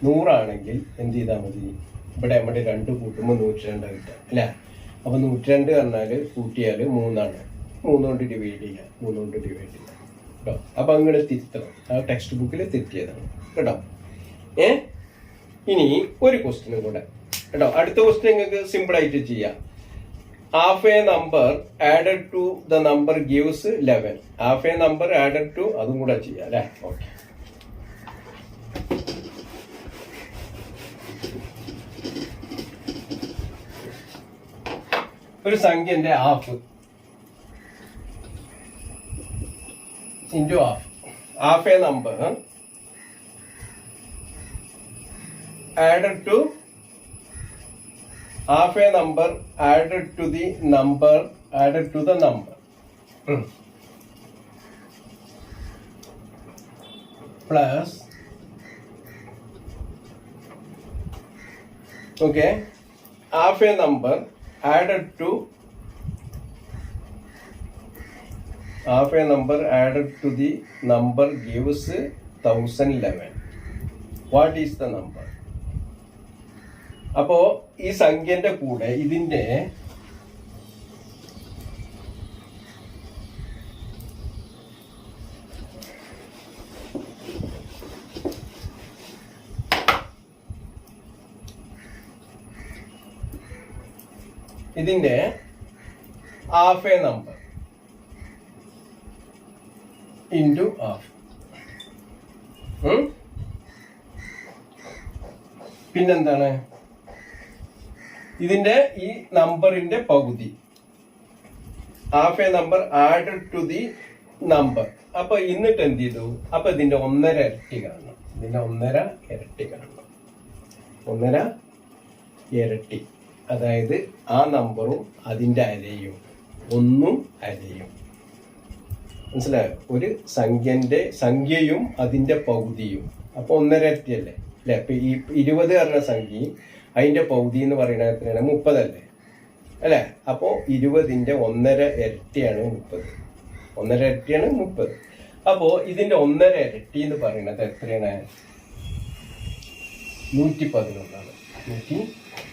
100 ആണെങ്കിൽ എന്ത് ചെയ്താൽ മതി? ഇവിടെ നമ്മുടെ 2 കൂട്ടുമ്പോൾ 102 കിട്ടുക അല്ലെ. അപ്പൊ 102 പറഞ്ഞാല് കൂട്ടിയാല് 3 ആണ്. 3 കൊണ്ട് ഡിവൈഡ് ചെയ്യാം കേട്ടോ. അപ്പൊ അങ്ങനെ തിരുത്തണം. ആ ടെക്സ്റ്റ് ബുക്കിൽ തിരുത്തിയതാണ് കേട്ടോ. ഇനി ഒരു ക്വസ്റ്റ്യനും കൂടെ കേട്ടോ. അടുത്ത ക്വസ്റ്റ്യൻ നിങ്ങൾക്ക് സിമ്പിൾ ആയിട്ട് ചെയ്യാം. Half a number added to the number gives 11. Half a number added to അതും കൂടെ ചെയ്യാം അല്ലെ. ഓക്കെ, ഒരു സംഖ്യന്റെ half into half a number added to half a number added to the number plus okay, half a number added to the number gives 1011. What is the number? അപ്പോ ഈ സംഖ്യന്റെ കൂടെ ഇതിന്റെ half a number into half. പിന്നെന്താണ് ഇതിന്റെ ഈ നമ്പറിന്റെ പകുതി, half a number add to the number. അപ്പൊ എന്നിട്ട് എന്ത് ചെയ്തു? അപ്പൊ ഇതിന്റെ 1.5 ഇരട്ടി കാണണം. ഇതിന്റെ 1.5 ഇരട്ടി കാണണം. 1.5 ഇരട്ടി, അതായത് ആ നമ്പറും അതിന്റെ അരയും 1 അരയും. മനസ്സിലായോ? ഒരു സംഖ്യയും അതിന്റെ പകുതിയും. അപ്പൊ 1.5 ഇരട്ടിയല്ലേ അല്ലെ? അപ്പൊ ഈ 20 പറഞ്ഞ സംഖ്യയും അതിന്റെ പകുതി എന്ന് പറയുന്നത് എത്രയാണ്? 30 അല്ലേ? അല്ലെ? അപ്പോ 20ന്റെ 1.5 ഇരട്ടിയാണ് 30. 1.5 ഇരട്ടിയാണ് 30. അപ്പോ ഇതിന്റെ 1.5 ഇരട്ടി എന്ന് പറയുന്നത് എത്രയാണ്? 111.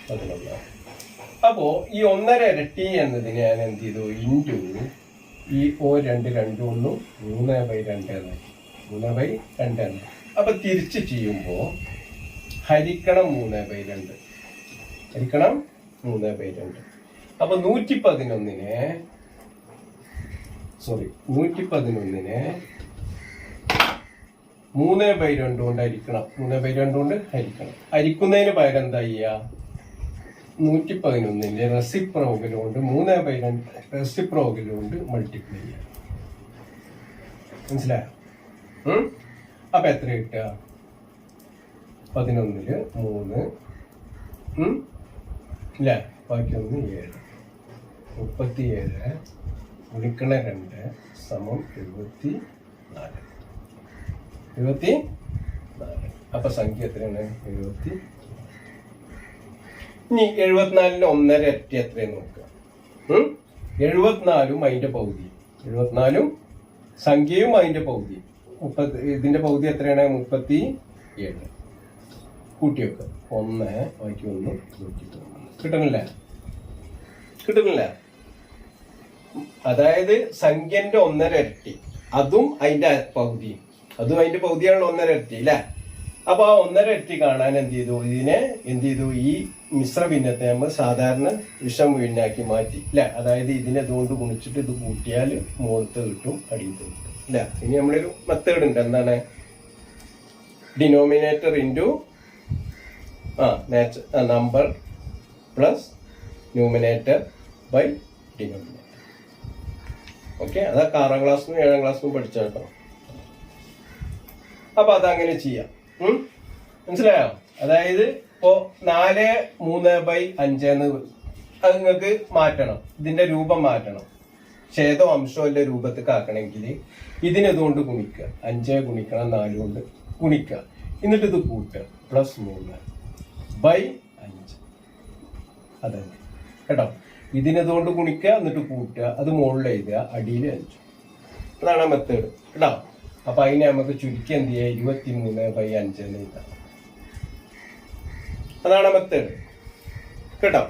111. അപ്പോ ഈ 1.5 ഇരട്ടി എന്നതിന് ഞാൻ എന്ത് ചെയ്തു? ഇൻറ്റു ഈ 2 2 1 3/2 3/2. അപ്പൊ തിരിച്ച് ചെയ്യുമ്പോ ഹരിക്കണം 3/2. ഹരിക്കണം 3/2. അപ്പൊ 111നെ 3/2 കൊണ്ട് ഹരിക്കണം. 3/2 കൊണ്ട് ഹരിക്കണം. ഹരിക്കുന്നതിന് പകരം എന്താ ചെയ്യുക? 111ന്റെ റെസിപ്രോക്കൽ കൊണ്ട് 3/2 റെസിപ്രോക്കൽ കൊണ്ട് മൾട്ടിപ്ലൈ ചെയ്യാം. മനസ്സിലായോ? അപ്പൊ എത്ര കിട്ടുക? 11ല് 3 ഇല്ല, ബാക്കി 1 7. 37 ഗുണിക്കണ 2 സമം 74. 74. അപ്പൊ സംഖ്യ എത്രയാണ്? 70. ഇനി 74ന്റെ 1.5 ഇരട്ടി എത്രയെന്ന് നോക്കുക. 74ഉം അതിന്റെ പകുതി. 74ഉം സംഖ്യയും അതിന്റെ പകുതി. ഇതിന്റെ പകുതി എത്രയാണ്? 37. കൂട്ടി വെക്കുക. 1 ബാക്കി 1 കിട്ടുന്നില്ല? കിട്ടുന്നില്ല? അതായത് സംഖ്യന്റെ 1.5 ഇരട്ടി, അതും അതിന്റെ പകുതിയും. അതും അതിന്റെ പകുതിയാണ് 1.5 ഇരട്ടി അല്ലെ? അപ്പൊ ആ 1.5 ഇരട്ടി കാണാൻ എന്ത് ചെയ്തു? ഈ മിശ്ര ഭിന്നത്തെ നമ്മൾ സാധാരണ വിഷം ഭിന്നാക്കി മാറ്റി അല്ലെ? അതായത് ഇതിനെ ഇതുകൊണ്ട് ഗുണിച്ചിട്ട് ഇത് കൂട്ടിയാൽ മുകളിലത്തെ കിട്ടും, അടിയത്തെ കിട്ടും അല്ലെ? ഇനി നമ്മളൊരു മെത്തേഡ് ഉണ്ട്. എന്താണ്? Denominator into number plus numerator by denominator. Okay, അതൊക്കെ 6ാം ക്ലാസ്സിനും 7ാം ക്ലാസ്സിനും പഠിച്ച കേട്ടോ. അപ്പൊ അതങ്ങനെ ചെയ്യാം. മനസ്സിലായോ? അതായത് ഇപ്പോ 4 3/5 അത് നിങ്ങൾക്ക് മാറ്റണം. ഇതിന്റെ രൂപം മാറ്റണം. ഛേദോ അംശമല്ല രൂപത്തേക്ക് ആക്കണമെങ്കിൽ ഇതിനെതുകൊണ്ട് ഗുണിക്കുക. 5 ഗുണിക്കണം 4 കൊണ്ട് ഗുണിക്കുക. എന്നിട്ട് ഇത് കൂട്ടുക. +3/5. അതന്നെ കേട്ടോ. ഇതിനെതുകൊണ്ട് ഗുണിക്കുക, എന്നിട്ട് കൂട്ടുക. അത് മുകളിൽ എഴുതുക, അടിയിൽ 5. അതാണ് മെത്തേഡ് കേട്ടോ. അപ്പൊ അതിനെ നമുക്ക് ചുരുക്കി എന്ത് ചെയ്യുക? 23/5 എന്ന് എഴുതാം. അതാണ് മെത്തേഡ് കേട്ടോ.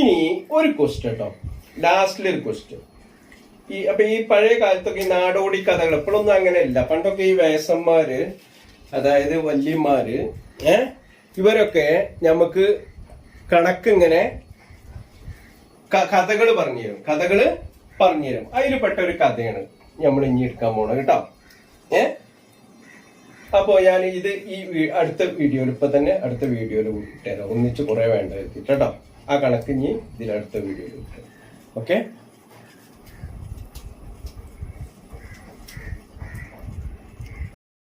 ഇനി ഒരു ക്വസ്റ്റ്യൻ കേട്ടോ, ലാസ്റ്റിലൊരു ക്വസ്റ്റ്യൻ. അപ്പൊ ഈ പഴയ കാലത്തൊക്കെ ഈ നാടോടി കഥകൾ, എപ്പോഴൊന്നും അങ്ങനെയല്ല. പണ്ടൊക്കെ ഈ വയസ്സന്മാര്, അതായത് വല്യന്മാര്, ഇവരൊക്കെ നമുക്ക് കണക്കിങ്ങനെ കഥകൾ പറഞ്ഞു തരും. അതിൽ പെട്ട ഒരു കഥയാണ് നമ്മൾ ഇനി എടുക്കാൻ പോണത് കേട്ടോ. അപ്പോ ഞാൻ ഇത് ഈ അടുത്ത വീഡിയോയിൽ അടുത്ത വീഡിയോയിൽ ഇട്ടുതരാം. ഒന്നിച്ച് കുറെ വേണ്ട കേട്ടോ. ആ കണക്ക് ഇനി ഇതിലടുത്ത വീഡിയോയിൽ ഇട്ടു. ഓക്കെ.